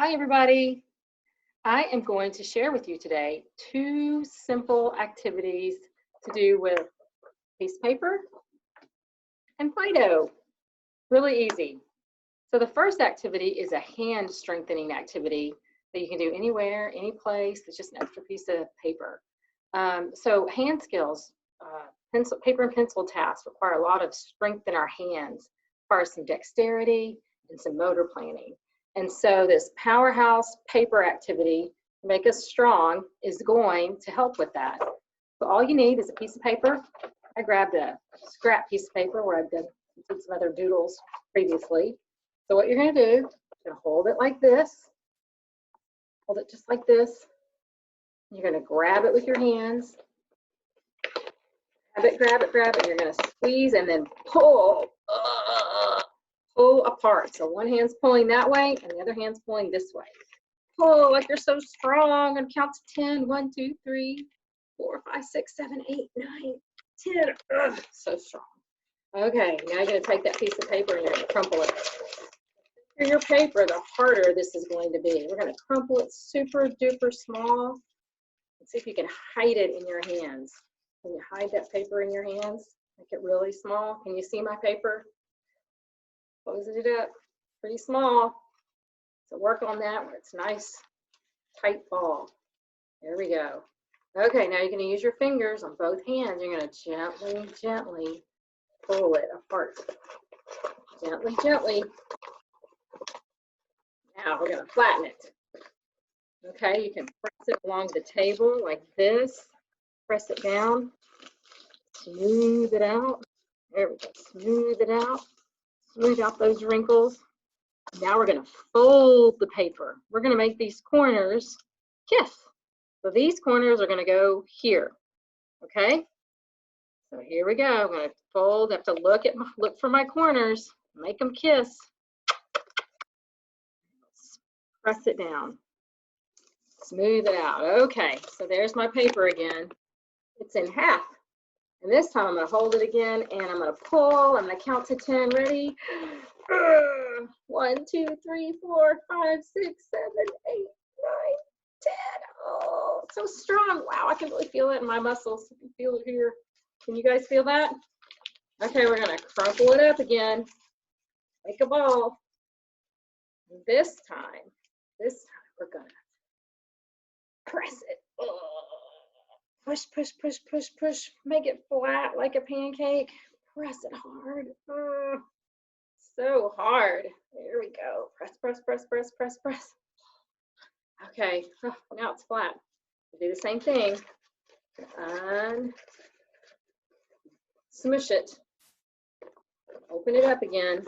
Hi, everybody. I am going to share with you today two simple activities to do with piece of paper and Play-Doh. Really easy. So the first activity is a hand strengthening activity that you can do anywhere, any place. It's just an extra piece of paper. So hand skills, paper and pencil tasks require a lot of strength in our hands, require some dexterity and some motor planning. And so this Powerhouse Paper activity, Make Us Strong, is going to help with that. So all you need is a piece of paper. I grabbed a scrap piece of paper where I've done some other doodles previously. So what you're going to do, you're going to hold it like this. Hold it just like this. You're going to grab it with your hands. Grab it, grab it, grab it. You're going to squeeze and then pull. Pull apart. So one hand's pulling that way and the other hand's pulling this way. Pull like you're so strong and count to 10. 1, 2, 3, 4, 5, 6, 7, 8, 9, 10. Ugh, so strong. Okay, now you're going to take that piece of paper and you're going to crumple it. The thicker your paper, the harder this is going to be. We're going to crumple it super duper small. Let's see if you can hide it in your hands. Can you hide that paper in your hands? Make it really small. Can you see my paper? Close it up. Pretty small. So work on that where it's nice, tight ball. There we go. Okay, now you're going to use your fingers on both hands. You're going to gently, gently pull it apart. Gently, gently. Now we're going to flatten it. Okay, you can press it along the table like this. Press it down. Smooth it out. There we go. Smooth it out. Smooth out those wrinkles. Now we're going to fold the paper. We're going to make these corners kiss. So these corners are going to go here. Okay? So here we go. I'm going to fold. I have to look for my corners. Make them kiss. Press it down. Smooth it out. Okay. So there's my paper again. It's in half. And this time I'm going to hold it again and I'm going to pull. I'm going to count to 10. Ready? 1, 2, 3, 4, 5, 6, 7, 8, 9, 10. Oh, so strong. Wow, I can really feel it in my muscles. I can feel it here. Can you guys feel that? Okay, we're going to crumple it up again. Make a ball. This time we're going to press it. Oh. Push, push, push, push, push. Make it flat like a pancake. Press it hard. So hard. There we go. Press, press, press, press, press, press. Okay, now it's flat. We'll do the same thing. And smush it. Open it up again.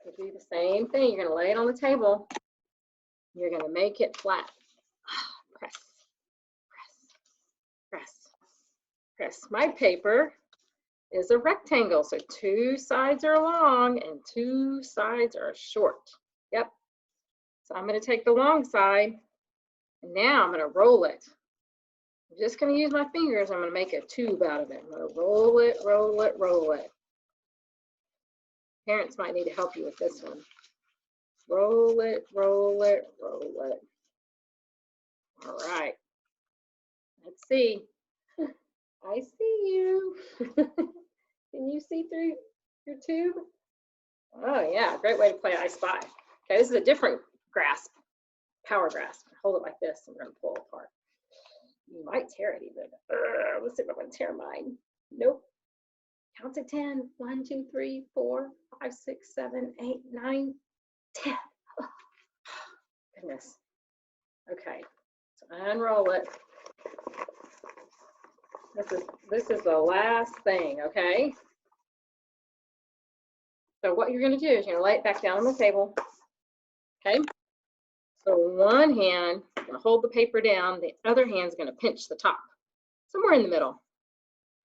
We'll do the same thing. You're going to lay it on the table. You're going to make it flat. Press, press, press, press. My paper is a rectangle, so 2 sides are long and 2 sides are short. Yep. So I'm going to take the long side and now I'm going to roll it. I'm just going to use my fingers. I'm going to make a tube out of it. I'm going to roll it, roll it, roll it. Parents might need to help you with this one. Roll it, roll it, roll it. All right. Let's see. I see you. Can you see through your tube? Oh yeah, great way to play I Spy. Okay, this is a different grasp, power grasp. Hold it like this and we're going to pull apart. You might tear it even. Let's see if I'm going to tear mine. Nope. Count to 10. 1, 2, 3, 4, 5, 6, 7, 8, 9, 10. Oh, goodness. Okay, so unroll it. This is the last thing, okay? So what you're going to do is you're going to lay it back down on the table, okay? So one hand, you're going to hold the paper down. The other hand's going to pinch the top, somewhere in the middle,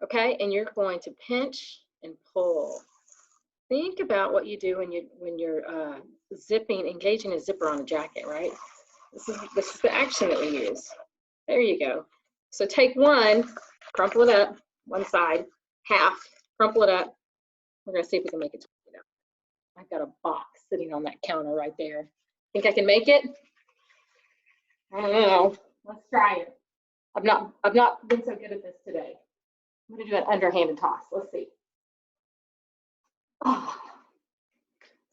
okay? And you're going to pinch and pull. Think about what you do when you're engaging a zipper on a jacket, right? This is the action that we use. There you go. So take one, crumple it up, one side, half, crumple it up. We're going to see if we can make it. I've got a box sitting on that counter right there. Think I can make it? I don't know. Let's try it. I've not been so good at this today. I'm gonna do an underhanded toss. Let's see. Oh,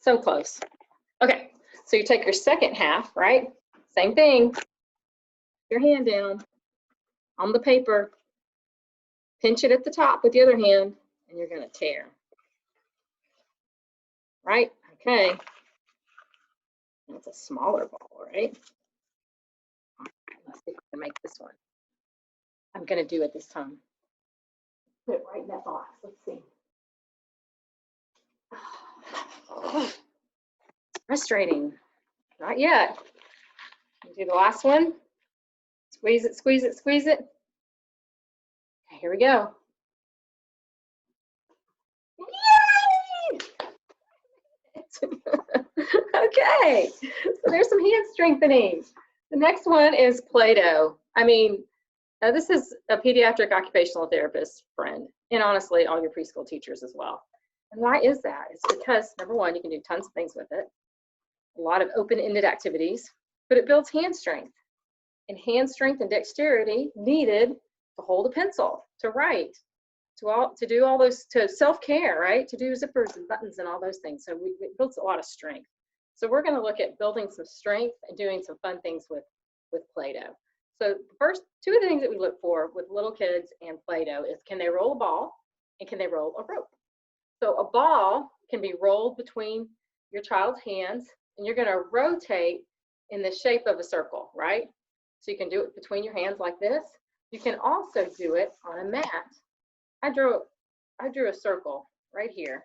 so close. Okay, so you take your second half, right? Same thing. Your hand down on the paper. Pinch it at the top with the other hand, and you're gonna tear. Right? Okay. That's a smaller ball, right? Let's see if I can make this one. I'm gonna do it this time. Put it right in that box. Let's see. Frustrating. Not yet. Do the last one. Squeeze it, squeeze it, squeeze it. Okay, here we go. Yay! Okay, so there's some hand strengthening. The next one is Play-Doh. I mean, this is a pediatric occupational therapist friend, and honestly, all your preschool teachers as well. And why is that? It's because, number one, you can do tons of things with it, a lot of open-ended activities, but it builds hand strength. And hand strength and dexterity needed to hold a pencil, to write, to do all those, to self-care, right? To do zippers and buttons and all those things. So it builds a lot of strength. So we're going to look at building some strength and doing some fun things with Play-Doh. So the first two of the things that we look for with little kids and Play-Doh is, can they roll a ball and can they roll a rope? So a ball can be rolled between your child's hands, and you're going to rotate in the shape of a circle, right? So you can do it between your hands like this. You can also do it on a mat. I drew a circle right here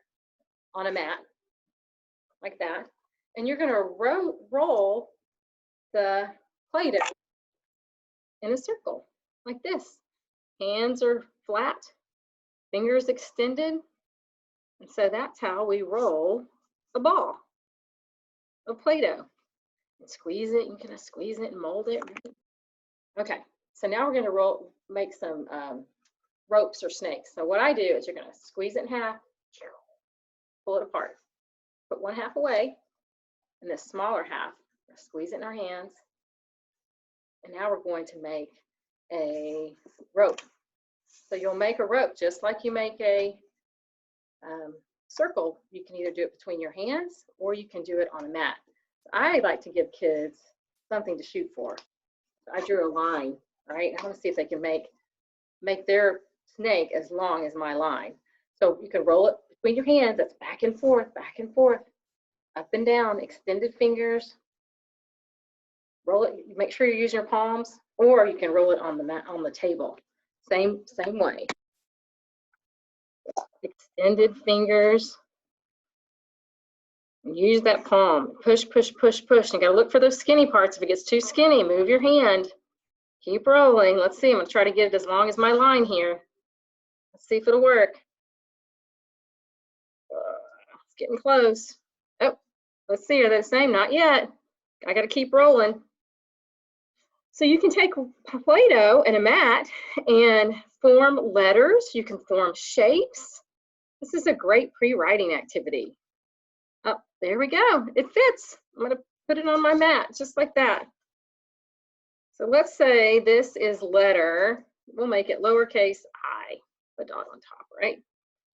on a mat like that, and you're going to roll the Play-Doh in a circle like this. Hands are flat, fingers extended, and so that's how we roll a ball of Play-Doh. And squeeze it. You can squeeze it and mold it. Okay, so now we're going to make some ropes or snakes. So what I do is, you're going to squeeze it in half, pull it apart, put one half away, and this smaller half, squeeze it in our hands. And now we're going to make a rope. So you'll make a rope just like you make a circle. You can either do it between your hands or you can do it on a mat. I like to give kids something to shoot for. I drew a line, right? I want to see if they can make their snake as long as my line. So you can roll it between your hands. That's back and forth, up and down, extended fingers. Roll it. Make sure you're using your palms, or you can roll it on the mat, on the table. Same way. Extended fingers. Use that palm. Push, push, push, push. You got to look for those skinny parts. If it gets too skinny, move your hand. Keep rolling. Let's see. I'm going to try to get it as long as my line here. Let's see if it'll work. It's getting close. Oh, let's see. Are they the same? Not yet. I got to keep rolling. So you can take Play-Doh and a mat and form letters. You can form shapes. This is a great pre-writing activity. Oh, there we go. It fits. I'm going to put it on my mat just like that. So let's say this is letter. We'll make it lowercase I, the dot on top, right?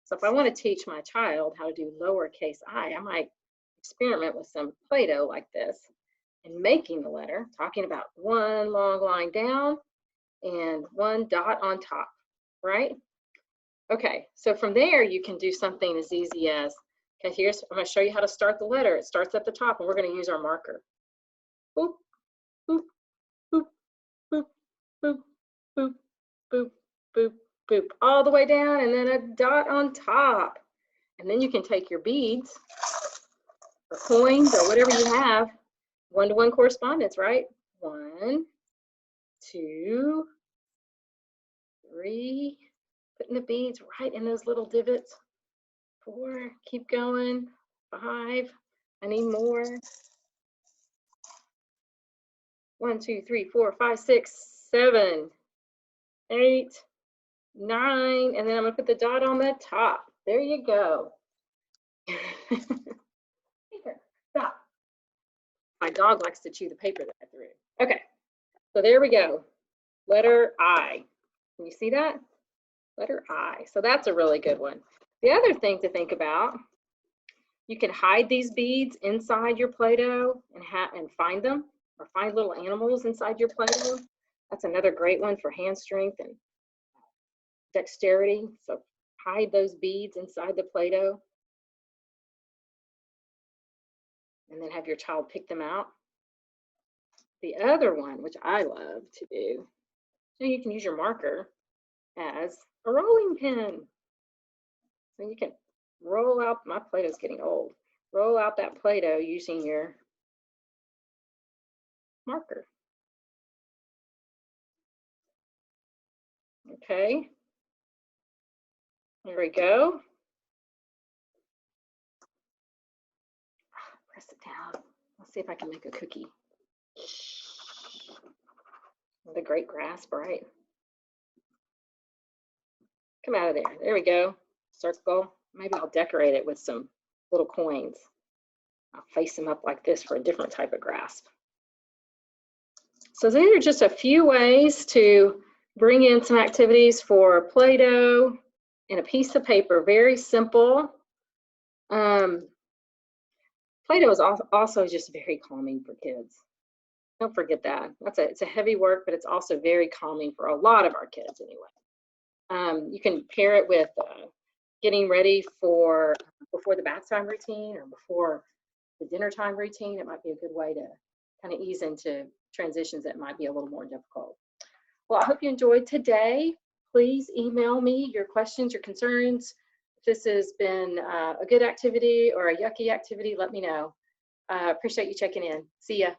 So if I want to teach my child how to do lowercase I might experiment with some Play-Doh like this and making the letter, talking about one long line down and one dot on top, right? Okay, so from there you can do something as easy as, okay, I'm going to show you how to start the letter. It starts at the top, and we're going to use our marker. Boop, boop, boop, boop, boop, boop, boop, boop, boop, all the way down, and then a dot on top. And then you can take your beads or coins or whatever you have, one-to-one correspondence, right? 1, 2, 3, putting the beads right in those little divots. 4, keep going. 5, I need more. 1, 2, 3, 4, 5, 6, 7, 8, 9, and then I'm gonna put the dot on the top. There you go. Stop. My dog likes to chew the paper that I threw. Okay, so there we go. Letter I. Can you see that? Letter I. So that's a really good one. The other thing to think about, you can hide these beads inside your Play-Doh and find them, or find little animals inside your Play-Doh. That's another great one for hand strength and dexterity. So hide those beads inside the Play-Doh and then have your child pick them out. The other one, which I love to do, so you can use your marker as a rolling pin. So you can roll out, my Play-Doh's getting old, roll out that Play-Doh using your marker. Okay, there we go. Press it down. Let's see if I can make a cookie. The great grasp, right? Come out of there. There we go. Circle. Maybe I'll decorate it with some little coins. I'll face them up like this for a different type of grasp. So these are just a few ways to bring in some activities for Play-Doh and a piece of paper. Very simple. Play-Doh is also just very calming for kids. Don't forget that. It's a heavy work, but it's also very calming for a lot of our kids anyway. You can pair it with getting ready for before the bath time routine or before the dinner time routine. It might be a good way to kind of ease into transitions that might be a little more difficult. Well, I hope you enjoyed today. Please email me your questions, your concerns. If this has been a good activity or a yucky activity, let me know. Appreciate you checking in. See ya.